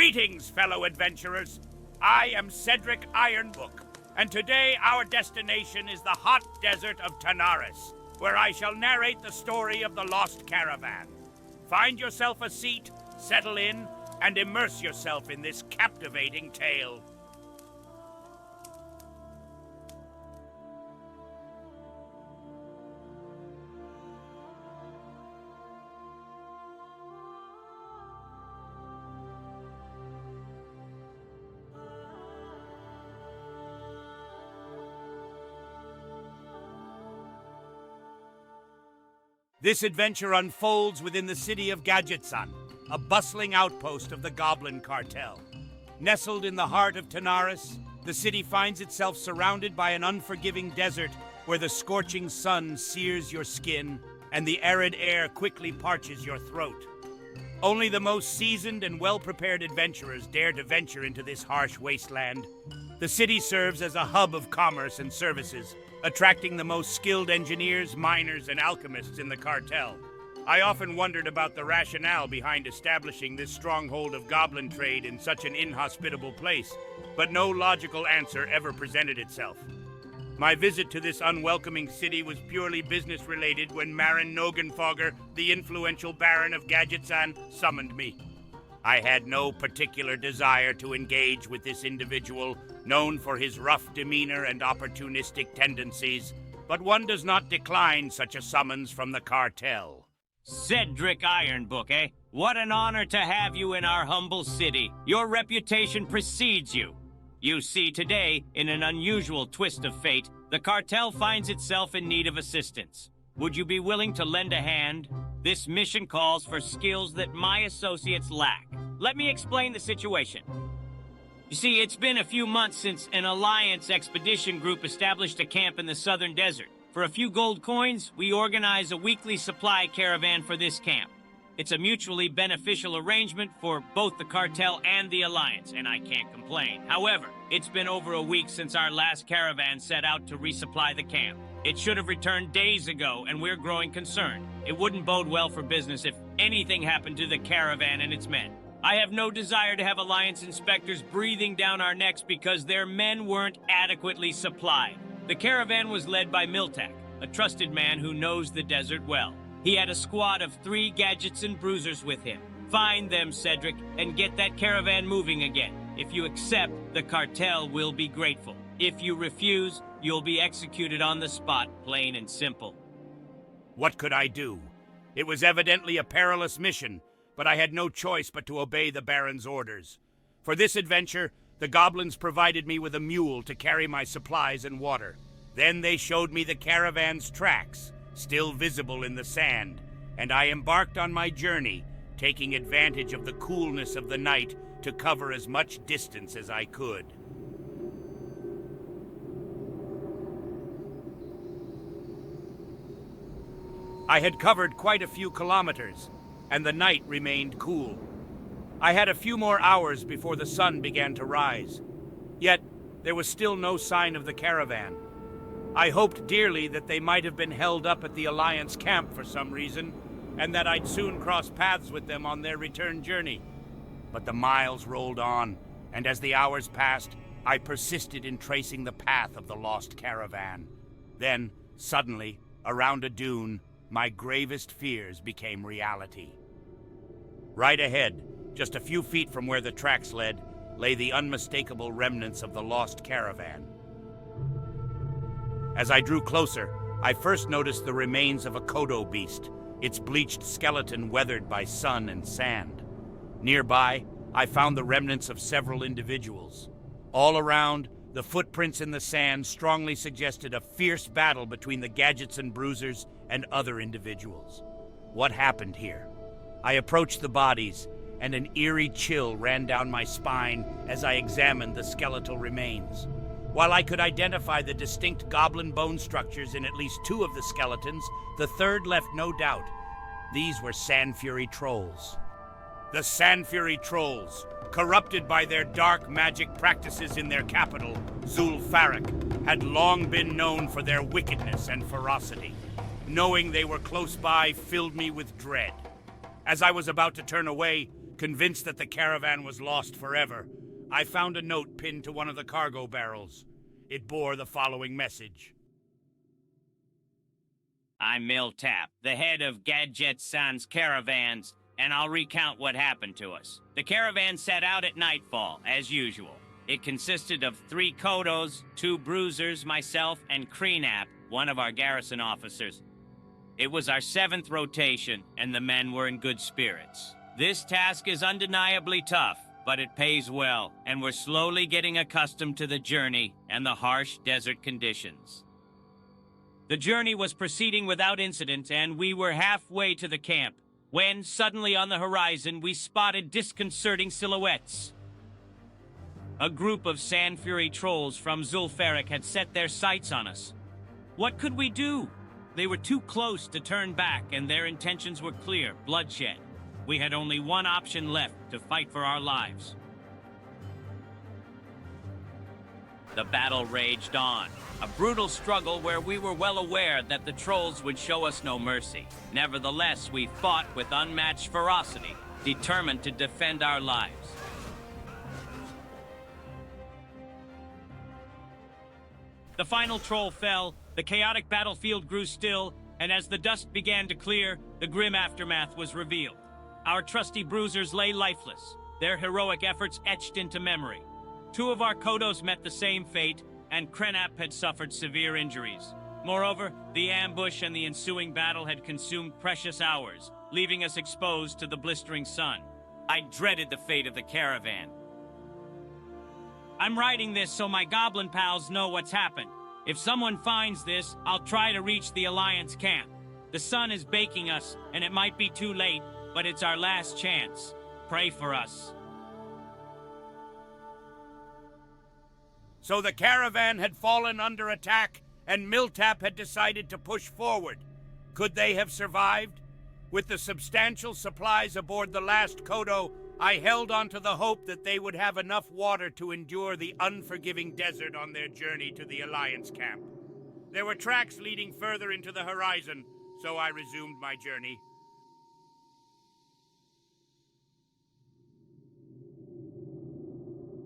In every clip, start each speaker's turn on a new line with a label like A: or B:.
A: Greetings, fellow adventurers. I am Cedric Ironbook, and today our destination is the hot desert of Tanaris, where I shall narrate the story of the lost caravan. Find yourself a seat, settle in, and immerse yourself in this captivating tale. This adventure unfolds within the city of Gadgetzan, a bustling outpost of the Goblin Cartel. Nestled in the heart of Tanaris, the city finds itself surrounded by an unforgiving desert where the scorching sun sears your skin and the arid air quickly parches your throat. Only the most seasoned and well-prepared adventurers dare to venture into this harsh wasteland. The city serves as a hub of commerce and services, attracting the most skilled engineers, miners, and alchemists in the cartel. I often wondered about the rationale behind establishing this stronghold of goblin trade in such an inhospitable place, but no logical answer ever presented itself. My visit to this unwelcoming city was purely business-related when Marin Nogenfogger, the influential Baron of Gadgetzan, summoned me. I had no particular desire to engage with this individual, known for his rough demeanor and opportunistic tendencies, but one does not decline such a summons from the cartel.
B: Cedric Ironbook, eh? What an honor to have you in our humble city. Your reputation precedes you. You see, today, in an unusual twist of fate, the cartel finds itself in need of assistance. Would you be willing to lend a hand? This mission calls for skills that my associates lack. Let me explain the situation. You see, it's been a few months since an Alliance expedition group established a camp in the southern desert. For a few gold coins, we organize a weekly supply caravan for this camp. It's a mutually beneficial arrangement for both the cartel and the Alliance, and I can't complain. However, it's been over a week since our last caravan set out to resupply the camp. It should have returned days ago, and we're growing concerned. It wouldn't bode well for business if anything happened to the caravan and its men. I have no desire to have Alliance inspectors breathing down our necks because their men weren't adequately supplied. The caravan was led by Milap, a trusted man who knows the desert well. He had a squad of 3 Gadgetzan bruisers with him. Find them, Cedric, and get that caravan moving again. If you accept, the cartel will be grateful. If you refuse, you'll be executed on the spot, plain and simple.
A: What could I do? It was evidently a perilous mission, but I had no choice but to obey the Baron's orders. For this adventure, the goblins provided me with a mule to carry my supplies and water. Then they showed me the caravan's tracks, still visible in the sand, and I embarked on my journey, taking advantage of the coolness of the night to cover as much distance as I could. I had covered quite a few kilometers, and the night remained cool. I had a few more hours before the sun began to rise. Yet, there was still no sign of the caravan. I hoped dearly that they might have been held up at the Alliance camp for some reason, and that I'd soon cross paths with them on their return journey. But the miles rolled on, and as the hours passed, I persisted in tracing the path of the lost caravan. Then, suddenly, around a dune, my gravest fears became reality. Right ahead, just a few feet from where the tracks led, lay the unmistakable remnants of the lost caravan. As I drew closer, I first noticed the remains of a Kodo beast, its bleached skeleton weathered by sun and sand. Nearby, I found the remnants of several individuals. All around, the footprints in the sand strongly suggested a fierce battle between the Gadgetzan bruisers and other individuals. What happened here? I approached the bodies, and an eerie chill ran down my spine as I examined the skeletal remains. While I could identify the distinct goblin bone structures in at least 2 of the skeletons, the third left no doubt. These were Sand Fury trolls. The Sand Fury trolls, corrupted by their dark magic practices in their capital, Zul'Farrak, had long been known for their wickedness and ferocity. Knowing they were close by filled me with dread. As I was about to turn away, Convinced that the caravan was lost forever, I found a note pinned to one of the cargo barrels. It bore the following message.
B: I'm Milap, the head of Gadgetzan's caravans, and I'll recount what happened to us. The caravan set out at nightfall, as usual. It consisted of 3 Kodos, 2 bruisers, myself, and Krenap, one of our garrison officers. It was our 7th rotation, and the men were in good spirits. This task is undeniably tough, but it pays well, and we're slowly getting accustomed to the journey and the harsh desert conditions. The journey was proceeding without incident, and we were halfway to the camp, when suddenly on the horizon we spotted disconcerting silhouettes. A group of Sand Fury trolls from Zul'Farrak had set their sights on us. What could we do? They were too close to turn back, and their intentions were clear: bloodshed. We had only one option left: to fight for our lives. The battle raged on, a brutal struggle where we were well aware that the trolls would show us no mercy. Nevertheless, we fought with unmatched ferocity, determined to defend our lives. The final troll fell, the chaotic battlefield grew still, and as the dust began to clear, the grim aftermath was revealed. Our trusty bruisers lay lifeless, their heroic efforts etched into memory. 2 of our Kodos met the same fate, and Krenap had suffered severe injuries. Moreover, the ambush and the ensuing battle had consumed precious hours, leaving us exposed to the blistering sun. I dreaded the fate of the caravan. I'm writing this so my goblin pals know what's happened. If someone finds this, I'll try to reach the Alliance camp. The sun is baking us, and it might be too late, but it's our last chance. Pray for us.
A: So the caravan had fallen under attack, and Milap had decided to push forward. Could they have survived? With the substantial supplies aboard the last Kodo, I held on to the hope that they would have enough water to endure the unforgiving desert on their journey to the Alliance camp. There were tracks leading further into the horizon, so I resumed my journey.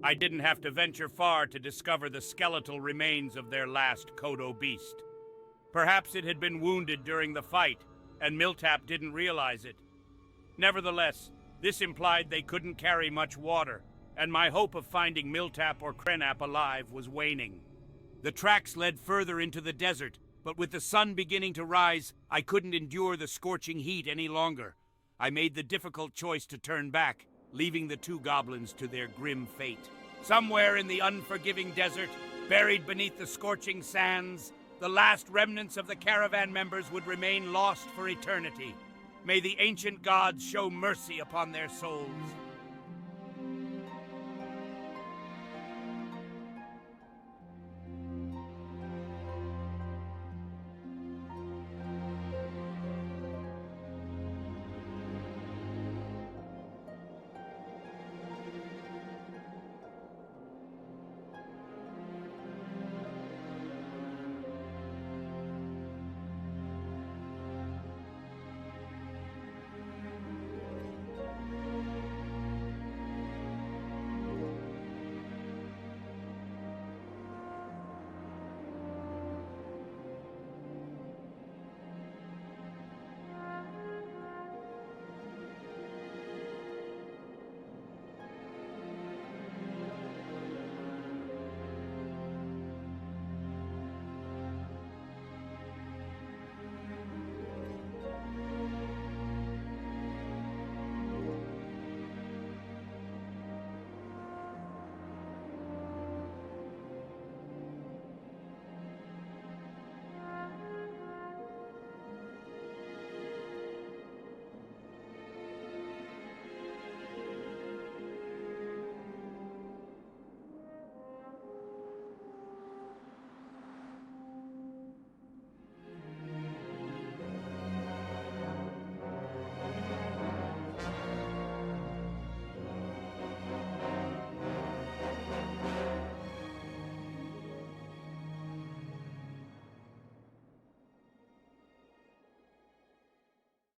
A: I didn't have to venture far to discover the skeletal remains of their last Kodo beast. Perhaps it had been wounded during the fight, and Milap didn't realize it. Nevertheless, this implied they couldn't carry much water, and my hope of finding Milap or Krenap alive was waning. The tracks led further into the desert, but with the sun beginning to rise, I couldn't endure the scorching heat any longer. I made the difficult choice to turn back, leaving the 2 goblins to their grim fate. Somewhere in the unforgiving desert, buried beneath the scorching sands, the last remnants of the caravan members would remain lost for eternity. May the ancient gods show mercy upon their souls.